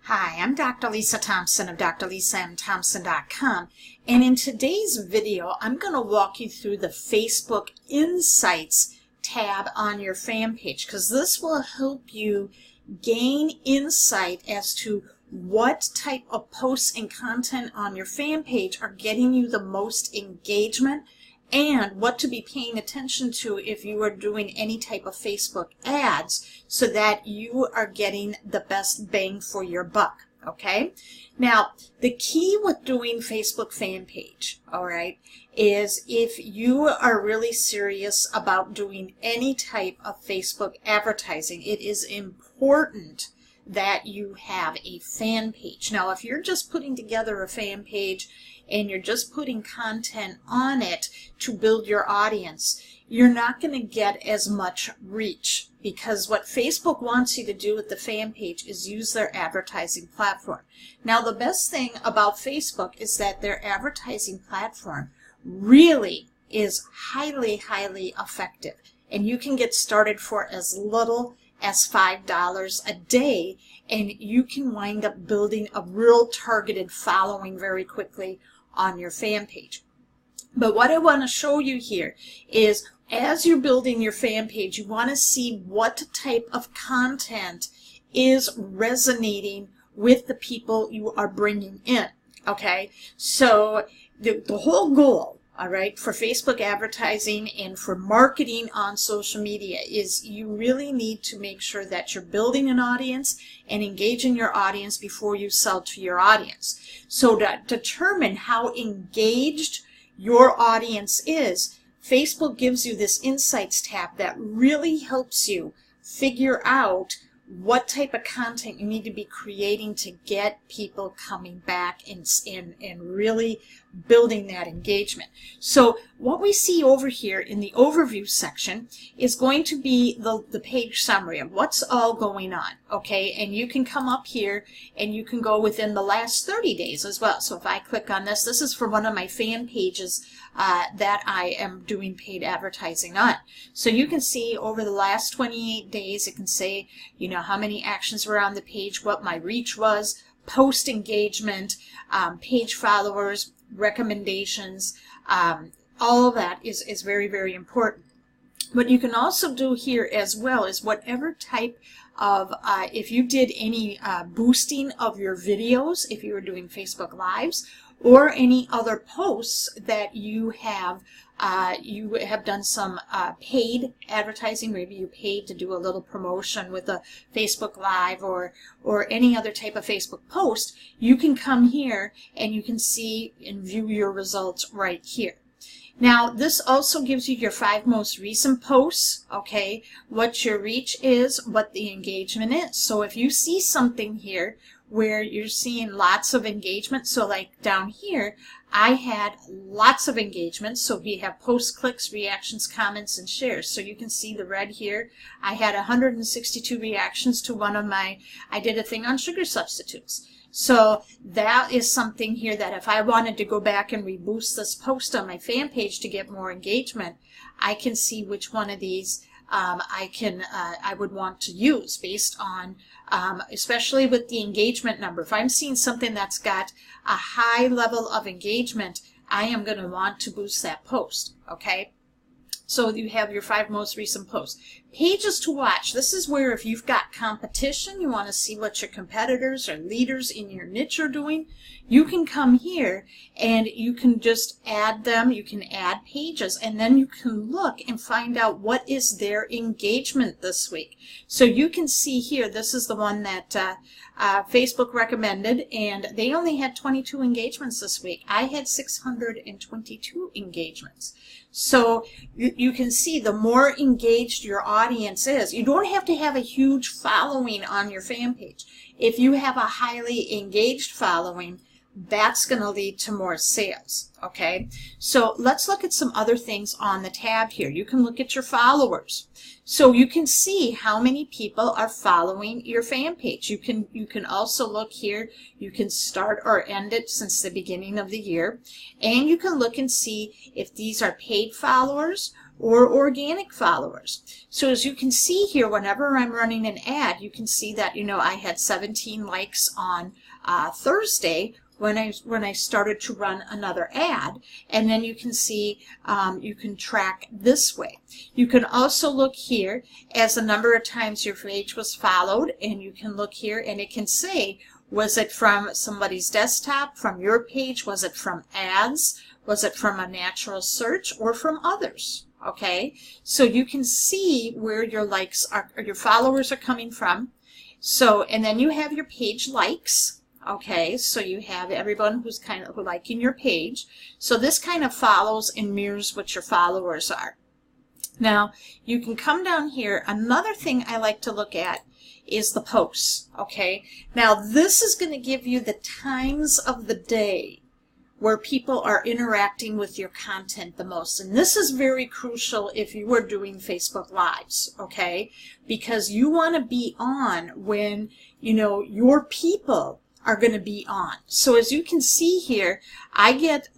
Hi, I'm Dr. Lisa Thompson of drlisamthompson.com, and in today's video I'm going to walk you through the Facebook Insights tab on your fan page, because this will help you gain insight as to what type of posts and content on your fan page are getting you the most engagement and what to be paying attention to if you are doing any type of Facebook ads so that you are getting the best bang for your buck, okay? Now, the key with doing Facebook fan page, all right, is if you are really serious about doing any type of Facebook advertising, it is important that you have a fan page. Now, if you're just putting together a fan page and you're just putting content on it to build your audience, you're not going to get as much reach, because what Facebook wants you to do with the fan page is use their advertising platform. Now, the best thing about Facebook is that their advertising platform really is highly effective, and you can get started for as little as $5 a day, and you can wind up building a real targeted following very quickly on your fan page. But what I want to show you here is, as you're building your fan page, you want to see what type of content is resonating with the people you are bringing in, okay? So the whole goal, all right, for Facebook advertising and for marketing on social media is you really need to make sure that you're building an audience and engaging your audience before you sell to your audience. So to determine how engaged your audience is, Facebook gives you this Insights tab that really helps you figure out what type of content you need to be creating to get people coming back and really building that engagement. So what we see over here in the overview section is going to be the page summary of what's all going on, okay? And you can come up here and you can go within the last 30 days as well. So if I click on this, this is for one of my fan pages that I am doing paid advertising on. So you can see over the last 28 days, it can say, you know, how many actions were on the page, what my reach was, post engagement, page followers, recommendations, all of that is very important. What you can also do here as well is whatever type of, if you did any boosting of your videos, if you were doing Facebook Lives, or any other posts that you have done some paid advertising, maybe you paid to do a little promotion with a Facebook Live or any other type of Facebook post, you can come here and you can see and view your results right here. Now, this also gives you your 5 most recent posts, okay, what your reach is, what the engagement is. So if you see something here where you're seeing lots of engagement, so like down here, I had lots of engagement, so we have posts, clicks, reactions, comments, and shares. So you can see the red here. I had 162 reactions to one of my, I did a thing on sugar substitutes. So that is something here that if I wanted to go back and reboost this post on my fan page to get more engagement, I can see which one of these I would want to use based on, especially with the engagement number. If I'm seeing something that's got a high level of engagement, I am going to want to boost that post, okay? So you have your 5 most recent posts. Pages to watch. This is where if you've got competition, you want to see what your competitors or leaders in your niche are doing, you can come here and you can just add them. You can add pages, and then you can look and find out what is their engagement this week. So you can see here, this is the one that Facebook recommended, and they only had 22 engagements this week. I had 622 engagements. So you can see the more engaged your audience is. You don't have to have a huge following on your fan page. If you have a highly engaged following, that's going to lead to more sales, okay? So let's look at some other things on the tab here. You can look at your followers. So you can see how many people are following your fan page. You can also look here. You can start or end it since the beginning of the year. And you can look and see if these are paid followers or organic followers. So as you can see here, whenever I'm running an ad, you can see that, I had 17 likes on Thursday when I started to run another ad. And then you can see, you can track this way. You can also look here as the number of times your page was followed, and you can look here and it can say, was it from somebody's desktop, from your page, was it from ads, was it from a natural search, or from others? Okay, so you can see where your likes are, or your followers are coming from. So, and then you have your page likes. Okay, so you have everyone who's kind of liking your page. So this kind of follows and mirrors what your followers are. Now, you can come down here. Another thing I like to look at is the posts. Okay, now this is going to give you the times of the day where people are interacting with your content the most. And this is very crucial if you are doing Facebook Lives, okay? Because you want to be on when, your people are going to be on. So as you can see here, I get,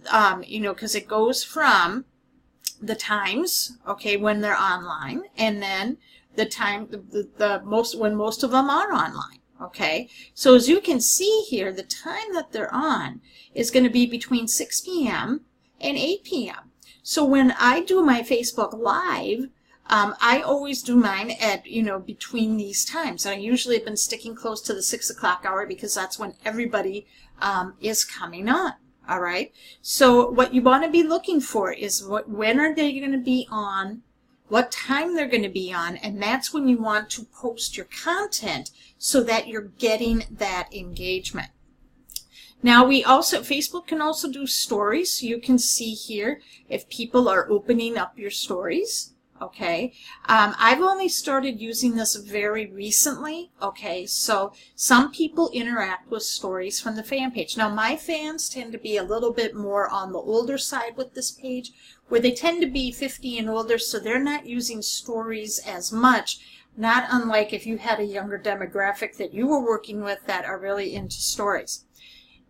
because it goes from the times, okay, when they're online, and then the time, when most of them are online. Okay, so as you can see here, the time that they're on is going to be between 6 p.m. and 8 p.m. So when I do my Facebook Live, I always do mine at, between these times. And I usually have been sticking close to the 6 o'clock hour because that's when everybody is coming on. All right, so what you want to be looking for is when are they going to be on, what time they're going to be on, and that's when you want to post your content so that you're getting that engagement. Now Facebook can also do stories. So you can see here if people are opening up your stories. Okay, I've only started using this very recently. Okay, so some people interact with stories from the fan page. Now my fans tend to be a little bit more on the older side with this page, where they tend to be 50 and older, so they're not using stories as much, not unlike if you had a younger demographic that you were working with that are really into stories.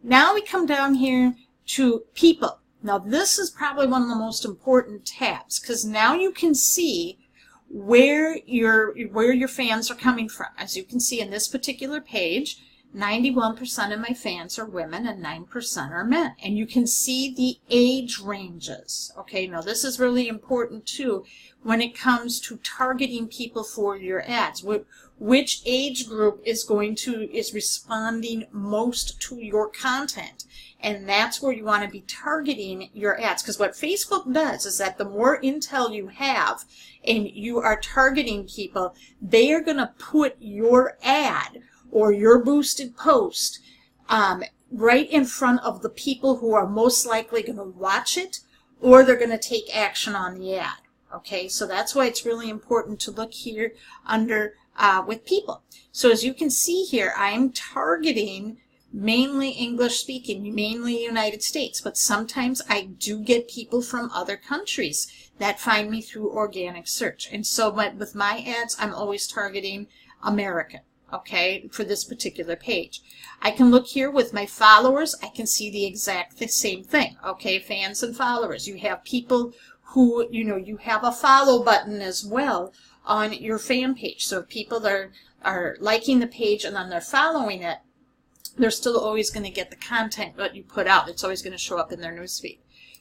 Now we come down here to people. Now this is probably one of the most important tabs, because now you can see where your fans are coming from. As you can see in this particular page, 91% of my fans are women and 9% are men. And you can see the age ranges. Okay, now this is really important too when it comes to targeting people for your ads. Which age group is responding most to your content? And that's where you want to be targeting your ads. Because what Facebook does is that the more intel you have and you are targeting people, they are going to put your ad or your boosted post right in front of the people who are most likely going to watch it, or they're going to take action on the ad. Okay, so that's why it's really important to look here under with people. So as you can see here, I'm targeting mainly English speaking, mainly United States, but sometimes I do get people from other countries that find me through organic search. And so with my ads, I'm always targeting American. Okay, for this particular page. I can look here with my followers. I can see the same thing. Okay, fans and followers. You have people who, you have a follow button as well on your fan page. So if people are liking the page and then they're following it, they're still always going to get the content that you put out. It's always going to show up in their newsfeed.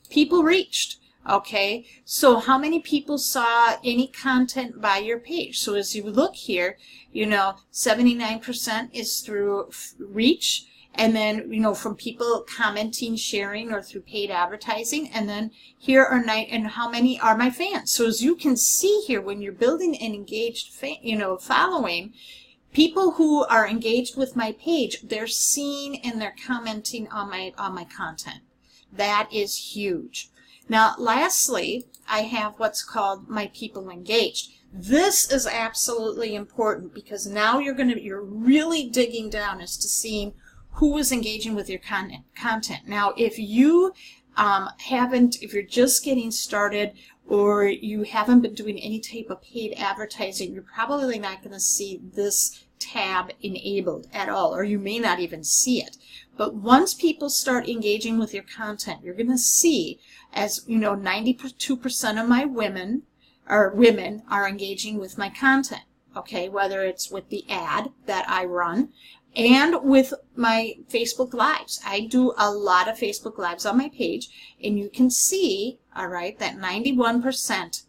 People reached. Okay, so how many people saw any content by your page? So as you look here, 79% is through reach, and then, from people commenting, sharing, or through paid advertising. And then here are and how many are my fans? So as you can see here, when you're building an engaged following, people who are engaged with my page, they're seeing and they're commenting on my content. That is huge. Now, lastly, I have what's called my people engaged. This is absolutely important because now you're really digging down as to seeing who is engaging with your content. Now, if you if you're just getting started or you haven't been doing any type of paid advertising, you're probably not going to see this tab enabled at all, or you may not even see it. But once people start engaging with your content, you're going to see, as 92% of my women or women are engaging with my content, okay, whether it's with the ad that I run and with my Facebook Lives. I do a lot of Facebook Lives on my page, and you can see, all right, that 91%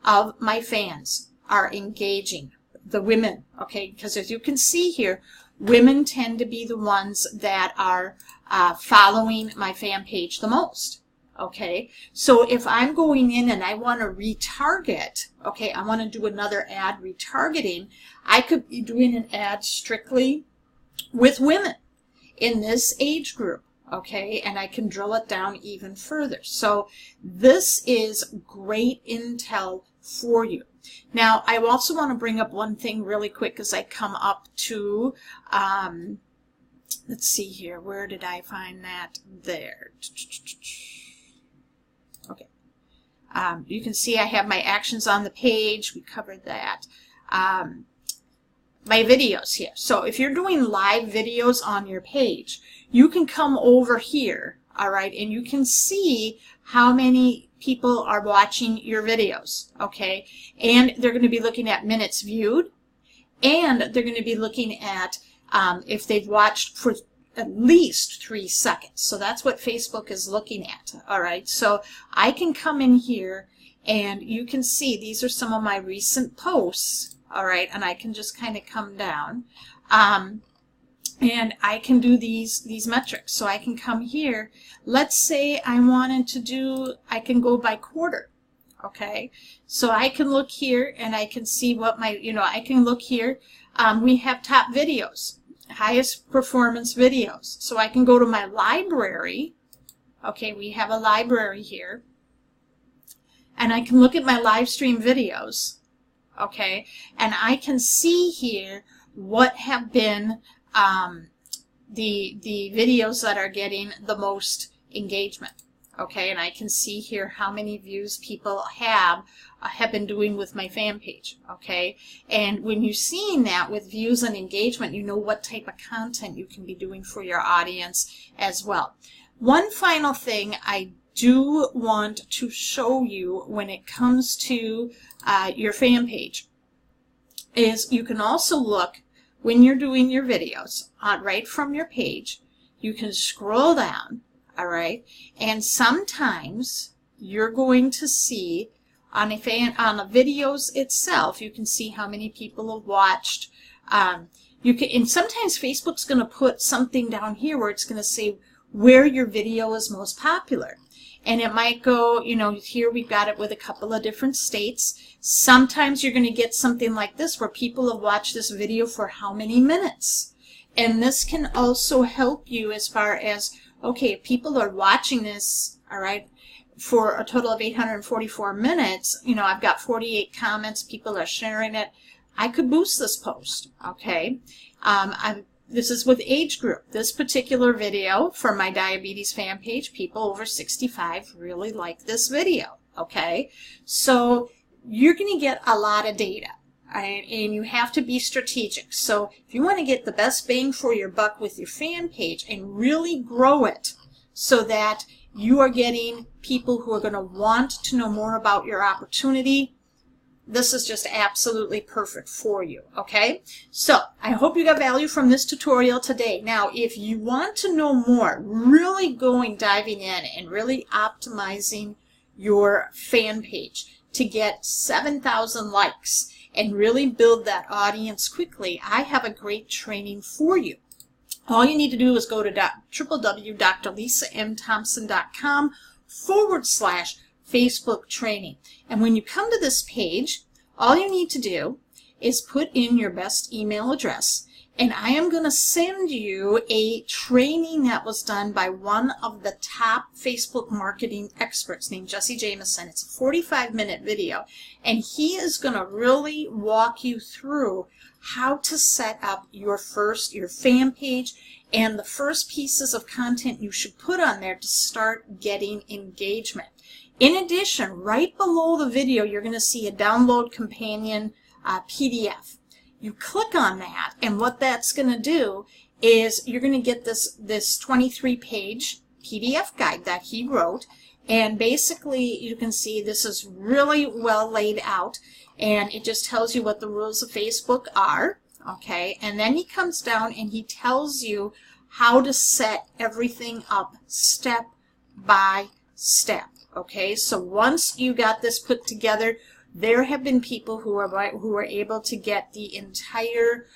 of my fans are engaging, the women, okay, because as you can see here, women tend to be the ones that are following my fan page the most. Okay, so if I'm going in and I want to retarget, okay, I want to do another ad retargeting, I could be doing an ad strictly with women in this age group, okay, and I can drill it down even further. So this is great intel for you. Now, I also want to bring up one thing really quick as I come up to, let's see here, where did I find that? There. Okay. You can see I have my actions on the page. We covered that. My videos here. So if you're doing live videos on your page, you can come over here, all right, and you can see how many people are watching your videos, okay? And they're going to be looking at minutes viewed, and they're going to be looking at if they've watched for at least 3 seconds. So that's what Facebook is looking at, all right? So I can come in here and you can see these are some of my recent posts, all right? And I can just kind of come down and I can do these metrics. So I can come here. Let's say I wanted to do, I can go by quarter, okay? So I can look here and I can see what my, I can look here. We have top videos, highest performance videos. So I can go to my library. Okay, we have a library here. And I can look at my live stream videos. Okay, and I can see here what have been the videos that are getting the most engagement. Okay, and I can see here how many views people have been doing with my fan page. Okay, and when you're seeing that with views and engagement, you know what type of content you can be doing for your audience as well. One final thing I do want to show you when it comes to your fan page is you can also look when you're doing your videos right from your page. You can scroll down, all right, and sometimes you're going to see on the videos itself, you can see how many people have watched. You can, and sometimes Facebook's going to put something down here where it's going to say where your video is most popular. And it might go, here we've got it with a couple of different states. Sometimes you're going to get something like this where people have watched this video for how many minutes. And this can also help you as far as, okay, if people are watching this, all right, for a total of 844 minutes, I've got 48 comments, people are sharing it, I could boost this post, okay? This is with age group. This particular video for my diabetes fan page, people over 65 really like this video, okay? So you're going to get a lot of data, and you have to be strategic. So if you want to get the best bang for your buck with your fan page and really grow it so that you are getting people who are going to want to know more about your opportunity, this is just absolutely perfect for you, okay? So I hope you got value from this tutorial today. Now, if you want to know more, really diving in and really optimizing your fan page to get 7,000 likes and really build that audience quickly, I have a great training for you. All you need to do is go to www.drlisamthompson.com/Facebook training. And when you come to this page, all you need to do is put in your best email address, and I am going to send you a training that was done by one of the top Facebook marketing experts named Jesse Jameson. It's a 45-minute video, and he is going to really walk you through how to set up your fan page and the first pieces of content you should put on there to start getting engagement. In addition, right below the video, you're going to see a download companion PDF. You click on that, and what that's going to do is you're going to get this 23-page PDF guide that he wrote, And basically, you can see this is really well laid out, and it just tells you what the rules of Facebook are, okay? And then he comes down and he tells you how to set everything up step by step, okay? So once you got this put together, there have been people who are able to get the entire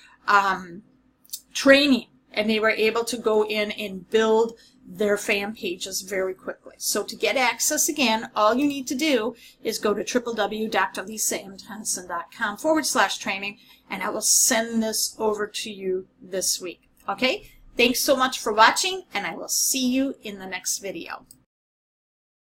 training, and they were able to go in and build their fan pages very quickly. So to get access, again, all you need to do is go to www.drlisamthompson.com/training, and I will send this over to you this week. Okay? Thanks so much for watching, and I will see you in the next video.